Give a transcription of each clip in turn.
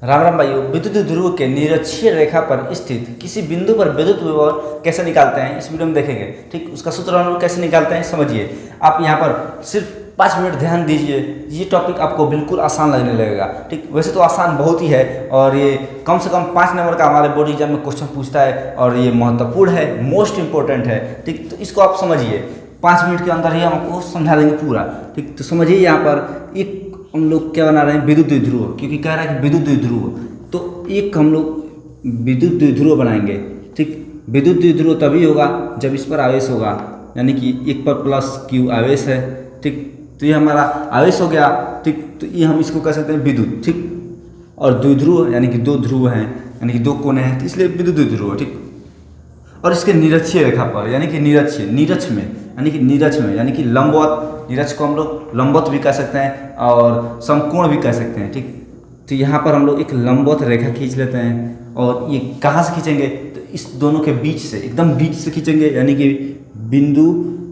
राम राम भाइयों, विद्युत ध्रुव के निरक्षीय रेखा पर स्थित किसी बिंदु पर विद्युत विभव कैसे निकालते हैं इस वीडियो में देखेंगे। ठीक, उसका सूत्र हम लोग कैसे निकालते हैं समझिए। आप यहाँ पर सिर्फ 5 मिनट ध्यान दीजिए, ये टॉपिक आपको बिल्कुल आसान लगने लगेगा। ठीक, वैसे तो आसान बहुत ही है और ये कम से कम 5 नंबर का हमारे बोर्ड एग्जाम में क्वेश्चन पूछता है और ये महत्वपूर्ण है, मोस्ट इंपॉर्टेंट है। ठीक, तो इसको आप समझिए, 5 मिनट के अंदर ही हम आपको समझा देंगे पूरा। ठीक, तो समझिए यहाँ पर एक हम लोग क्या बना रहे हैं, विद्युत द्विध्रुव, क्योंकि कह रहा है कि विद्युत द्विध्रुव, तो एक हम लोग विद्युत द्विध्रुव बनाएंगे। ठीक, विद्युत द्विध्रुव तभी होगा जब इस पर आवेश होगा, यानी कि एक पर प्लस क्यू आवेश है। ठीक, तो ये हमारा आवेश हो गया। ठीक, तो ये हम इसको कह सकते हैं विद्युत। ठीक, और द्विध्रुव यानी कि 2 ध्रुव हैं, यानी कि 2 कोने हैं, तो इसलिए विद्युत द्विध्रुव है। ठीक, और इसके निरक्षीय रेखा पर यानी कि निरक्षीय नीरज में यानी कि लंबवत, नीरज को हम लोग लंबवत भी कह सकते हैं और समकोण भी कह सकते हैं। ठीक, तो यहाँ पर हम लोग एक लंबवत रेखा खींच लेते हैं और ये कहाँ से खींचेंगे, तो इस दोनों के बीच से, एकदम बीच से खींचेंगे, यानी कि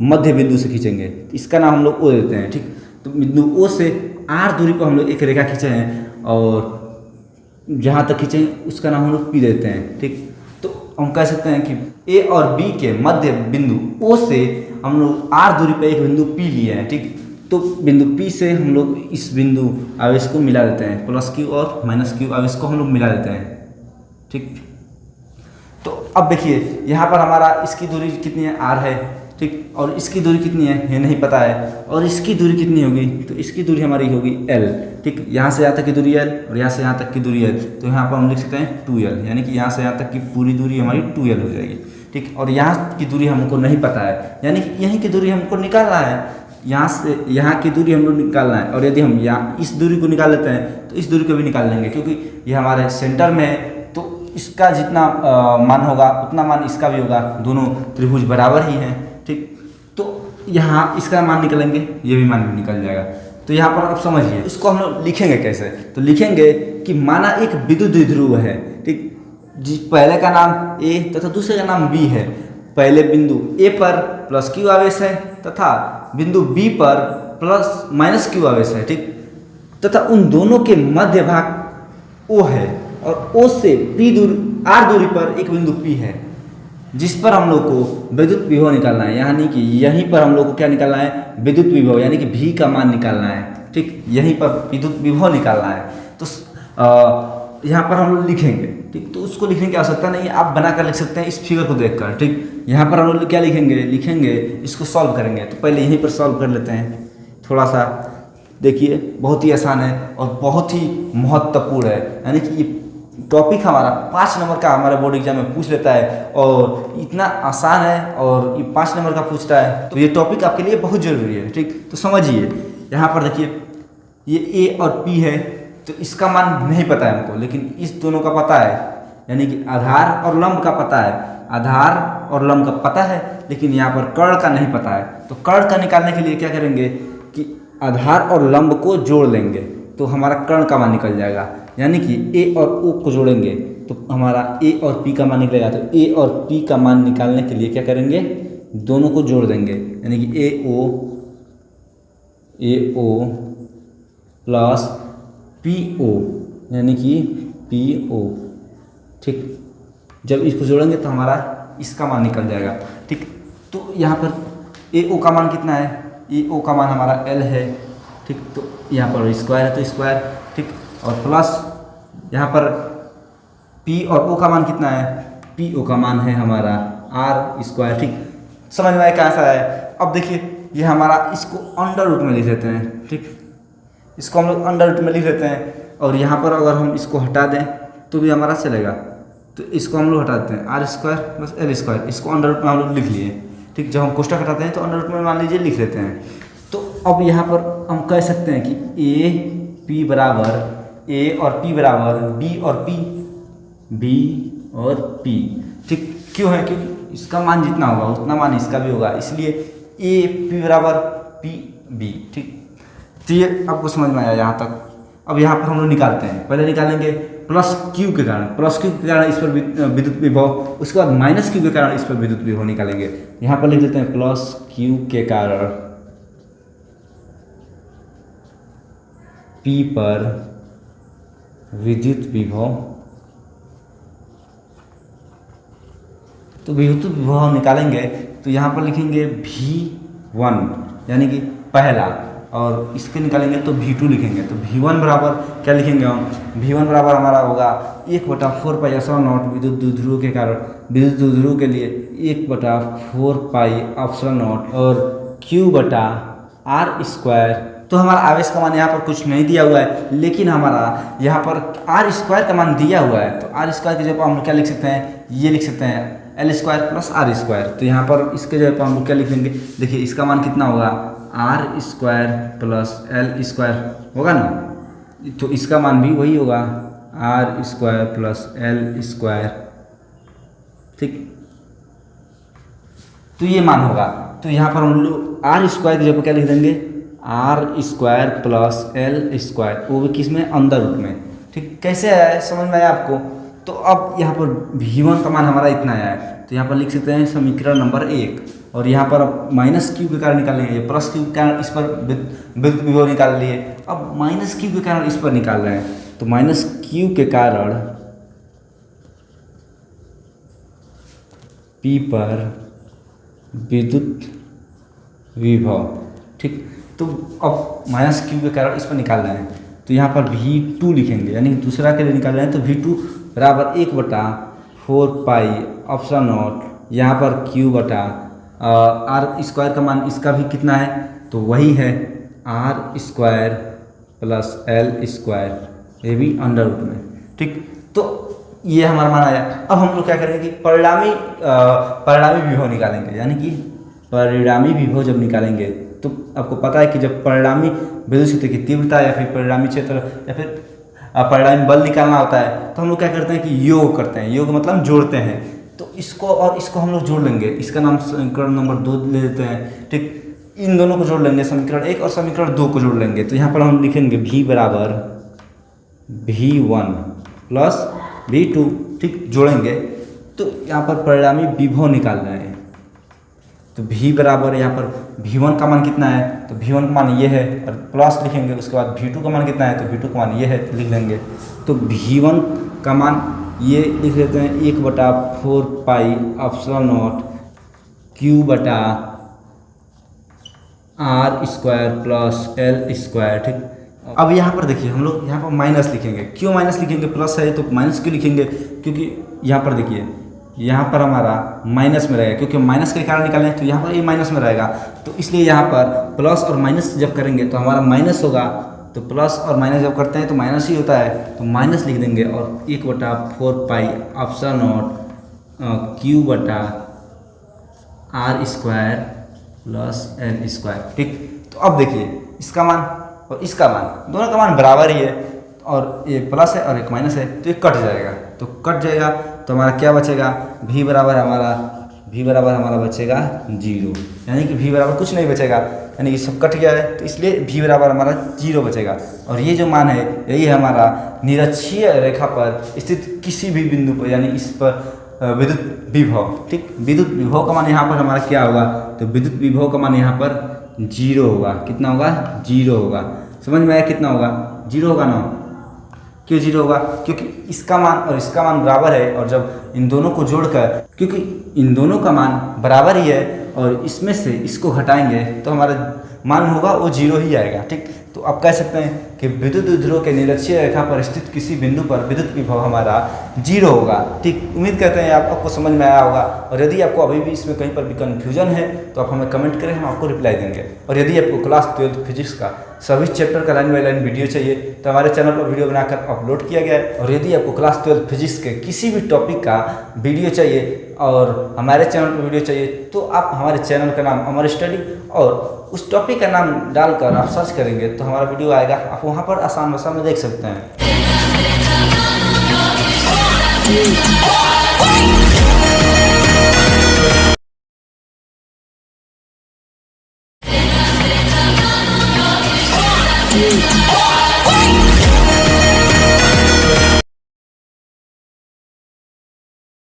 मध्य बिंदु से खींचेंगे। इसका नाम हम लोग ओ देते हैं। ठीक, तो बिंदु ओ से आर दूरी पर हम लोग एक रेखा खींचे हैं और जहाँ तक खींचे उसका नाम हम लोग पी देते हैं। ठीक, तो हम कह सकते हैं कि ए और बी के मध्य बिंदु ओ से हम लोग आर दूरी पर एक बिंदु पी लिए हैं। ठीक, तो बिंदु पी से हम लोग इस बिंदु आवेश को मिला देते हैं, प्लस क्यू और माइनस क्यू आवेश को हम लोग मिला देते हैं। ठीक, तो अब देखिए यहाँ पर हमारा इसकी दूरी कितनी है, आर है। ठीक, और इसकी दूरी कितनी है ये नहीं पता है, और इसकी दूरी कितनी होगी, तो इसकी दूरी हमारी होगी एल। ठीक, यहाँ से यहाँ तक की दूरी एल और यहाँ से यहाँ तक की दूरी एल, तो यहाँ पर हम लिख सकते हैं 2l, यानी कि यहाँ से यहाँ तक की पूरी दूरी हमारी 2l हो जाएगी। ठीक, और यहाँ की दूरी हमको नहीं पता है, यानी कि यहीं की दूरी हमको निकालना है, यहाँ से यहाँ की दूरी हम लोग निकालना है। और यदि हम यहाँ इस दूरी को निकाल लेते हैं तो इस दूरी को भी निकाल लेंगे, क्योंकि ये हमारे सेंटर में है, तो इसका जितना मान होगा उतना मान इसका भी होगा, दोनों त्रिभुज बराबर ही हैं। ठीक, तो यहाँ इसका मान निकालेंगे, ये भी मान भी निकल जाएगा। तो यहाँ पर आप समझिए, इसको हम लोग लिखेंगे कैसे, तो लिखेंगे कि माना एक विद्युत द्विध्रुव है। ठीक, जिस पहले का नाम ए तथा दूसरे का नाम बी है। पहले बिंदु ए पर प्लस क्यू आवेश है तथा बिंदु बी पर प्लस माइनस क्यू आवेश है। ठीक, तथा उन दोनों के मध्य भाग ओ है और ओ से पी दूरी आर दूरी पर एक बिंदु पी है, जिस पर हम लोग को विद्युत विभव निकालना है, यानी कि यहीं पर हम लोग को क्या निकालना है, विद्युत विभव, यानी कि V का मान निकालना है। ठीक, यहीं पर विद्युत विभव निकालना है। तो यहाँ पर हम लोग लिखेंगे। ठीक, तो उसको लिखने की आवश्यकता नहीं है, आप बनाकर लिख सकते हैं इस फिगर को देखकर। ठीक, यहाँ पर हम लोग क्या लिखेंगे इसको सॉल्व करेंगे। तो पहले यहीं पर सॉल्व कर लेते हैं, थोड़ा सा देखिए, बहुत ही आसान है और बहुत ही महत्वपूर्ण है, यानी कि ये टॉपिक हमारा 5 नंबर का हमारे बोर्ड एग्जाम में पूछ लेता है और इतना आसान है और ये 5 नंबर का पूछता है, तो ये टॉपिक आपके लिए बहुत जरूरी है। ठीक, तो समझिए, यहाँ पर देखिए ये ए और पी है, तो इसका मान नहीं पता है हमको, लेकिन इस दोनों का पता है, यानी कि आधार और लंब का पता है। आधार और लंब का पता है, लेकिन यहाँ पर कर्ण का नहीं पता है। तो कर्ण का निकालने के लिए क्या करेंगे कि आधार और लंब को जोड़ लेंगे, तो हमारा कर्ण का मान निकल जाएगा, यानी कि ए और ओ को जोड़ेंगे तो हमारा ए और पी का मान निकलेगा। तो ए और पी का मान निकालने के लिए क्या करेंगे, दोनों को जोड़ देंगे, यानी कि ए ओ प्लस पी ओ, यानी कि पी ओ। ठीक, जब इसको जोड़ेंगे तो हमारा इसका मान निकल जाएगा। ठीक, तो यहाँ पर ए ओ का मान कितना है, ए ओ का मान हमारा एल है। ठीक, तो यहाँ पर स्क्वायर है तो स्क्वायर। ठीक, और प्लस यहाँ पर P और O का मान कितना है, P O का मान है हमारा आर स्क्वायर। ठीक, समझ में आया कैसा है। अब देखिए ये हमारा, इसको अंडर रूट में लिख लेते हैं। ठीक, इसको हम लोग अंडर रूट में लिख लेते हैं और यहाँ पर अगर हम इसको हटा दें तो भी हमारा चलेगा, तो इसको हम लोग हटा देते हैं, R square plus L square, इसको अंडर रूट में हम लोग लिख लिए। ठीक, जब हम कोष्ठक हटाते हैं तो अंडर रूट में मान लीजिए लिख लेते हैं। तो अब यहाँ पर हम कह सकते हैं कि ए और पी बराबर बी और पी। ठीक, क्यों है, क्योंकि इसका मान जितना होगा उतना मान इसका भी होगा, इसलिए ए पी बराबर पी बी। ठीक, तो ये आपको समझ में आया यहाँ तक। अब यहाँ पर हम लोग निकालते हैं, पहले निकालेंगे प्लस क्यू के कारण इस पर विद्युत विभव, उसके बाद माइनस क्यू के कारण इस पर विद्युत विभव निकालेंगे। यहाँ पर लिख देते हैं प्लस क्यू के कारण P पर विद्युत विभव। तो विद्युत विभव हम निकालेंगे तो यहाँ पर लिखेंगे V1 यानी कि पहला, और इसके निकालेंगे तो V2 लिखेंगे। तो V1 बराबर क्या लिखेंगे हम, V1 बराबर हमारा होगा 1/4 पाई एप्सिलॉन नॉट विद्युत द्विध्रुव के कारण, विद्युत द्विध्रुव के लिए 1/4 पाई एप्सिलॉन नॉट और Q/r²। तो हमारा आवेश का मान यहाँ पर कुछ नहीं दिया हुआ है, लेकिन हमारा यहाँ पर r² का मान दिया हुआ है। तो r² की जगह पर हम क्या लिख सकते हैं, ये लिख सकते हैं L² + r²। तो यहाँ पर इसके जगह पर हम क्या लिखेंगे, देखिए इसका मान कितना होगा, r² + L² होगा ना। तो इसका मान भी वही होगा, r² + L²। ठीक, तो ये मान होगा। तो यहाँ पर हम लोग r² की जगह पर क्या लिख देंगे, r² + L², वो भी किस में, अंदर रूप में। ठीक, कैसे आया है, समझ में आया आपको। तो अब यहाँ पर V1 का मान हमारा इतना आया है, तो यहाँ पर लिख सकते हैं समीकरण नंबर 1। और यहाँ पर अब -Q के कारण निकाल लेंगे, +Q के कारण इस पर विद्युत विभव निकाल लिए। अब -Q के कारण इस पर निकाल रहे हैं, तो -Q के कारण P पर विद्युत विभव। ठीक, तो अब -Q के कारण इस पर निकाल रहे हैं, तो यहाँ पर V2 लिखेंगे, यानी दूसरा के लिए निकाल रहे हैं। तो V2 बराबर 1/4 पाई एप्सिलॉन नॉट, यहाँ पर Q/r² का मान इसका भी कितना है, तो वही है r² + L², ये भी अंडर रूट में। ठीक, तो ये हमारा मान आया। अब हम लोग क्या करेंगे कि परिणामी विभव निकालेंगे, यानी कि परिणामी विभव जब निकालेंगे तो आपको पता है कि जब परिणामी विद्युत क्षेत्र की तीव्रता या फिर परिणामी क्षेत्र या फिर परिणामी बल निकालना होता है, तो हम लोग क्या करते हैं कि योग करते हैं। योग मतलब जोड़ते हैं। तो इसको और इसको हम लोग जोड़ लेंगे, इसका नाम समीकरण नंबर 2 ले लेते हैं। ठीक, इन दोनों को जोड़ लेंगे, समीकरण 1 और समीकरण 2 को जोड़ लेंगे। तो यहाँ पर हम लिखेंगे V बराबर V1 + V2। ठीक, जोड़ेंगे तो यहाँ पर परिणामी विभव निकाल रहे हैं। तो V बराबर यहाँ पर V1 का मान कितना है, तो V1 का मान ये है, और प्लस लिखेंगे। उसके बाद V2 का मान कितना है, तो V2 का मान ये है, तो लिख लेंगे। तो V1 का मान ये लिख लेते हैं 1/4 pi epsilon not Q/r² + L²। ठीक, अब यहाँ पर देखिए हम लोग यहाँ पर माइनस लिखेंगे। क्यों माइनस लिखेंगे, प्लस है तो माइनस क्यों लिखेंगे, क्योंकि यहाँ पर देखिए यहाँ पर हमारा माइनस में रहेगा, क्योंकि माइनस के कारण निकालें तो यहाँ पर ये माइनस में रहेगा। तो इसलिए यहाँ पर प्लस और माइनस जब करेंगे तो हमारा माइनस होगा। तो प्लस और माइनस जब करते हैं तो माइनस ही होता है, तो माइनस लिख देंगे। और 1/4 pi epsilon not Q/r² + L²। ठीक, तो अब देखिए इसका मान और इसका मान, दोनों का मान बराबर ही है, और एक प्लस है और एक माइनस है, तो ये कट जाएगा। तो कट जाएगा तो हमारा क्या बचेगा, V बराबर हमारा बचेगा 0, यानी कि V बराबर कुछ नहीं बचेगा, यानी कि सब कट गया है। तो इसलिए V बराबर हमारा 0 बचेगा। और ये जो मान है यही है हमारा निरक्षीय रेखा पर स्थित किसी भी बिंदु पर, यानी इस पर विद्युत विभव। ठीक, विद्युत विभव का मान यहाँ पर हमारा क्या होगा, तो विद्युत विभव का मान यहाँ पर 0 होगा। कितना होगा, 0 होगा। समझ में आया, कितना होगा, 0 होगा ना। क्यों 0 होगा, क्योंकि इसका मान और इसका मान बराबर है, और जब इन दोनों को जोड़कर, क्योंकि इन दोनों का मान बराबर ही है और इसमें से इसको घटाएंगे तो हमारा मान होगा वो 0 ही आएगा। ठीक, तो आप कह सकते हैं कि विद्युत द्विध्रुव के निरक्षीय रेखा पर स्थित किसी बिंदु पर विद्युत विभव हमारा 0 होगा। ठीक, उम्मीद करते हैं आपको समझ में आया होगा। और यदि आपको अभी भी इसमें कहीं पर भी कन्फ्यूजन है तो आप हमें कमेंट करें, हम आपको रिप्लाई देंगे। और यदि आपको क्लास 12 फिजिक्स का सभी चैप्टर का लाइन बाई लाइन वीडियो चाहिए तो हमारे चैनल पर वीडियो बनाकर अपलोड किया गया है। और यदि आपको क्लास 12 फिजिक्स के किसी भी टॉपिक का वीडियो चाहिए और हमारे चैनल पर वीडियो चाहिए तो आप हमारे चैनल का नाम अमर स्टडी और उस टॉपिक का नाम डालकर आप सर्च करेंगे तो हमारा वीडियो आएगा, आप वहाँ पर आसान भाषा में देख सकते हैं।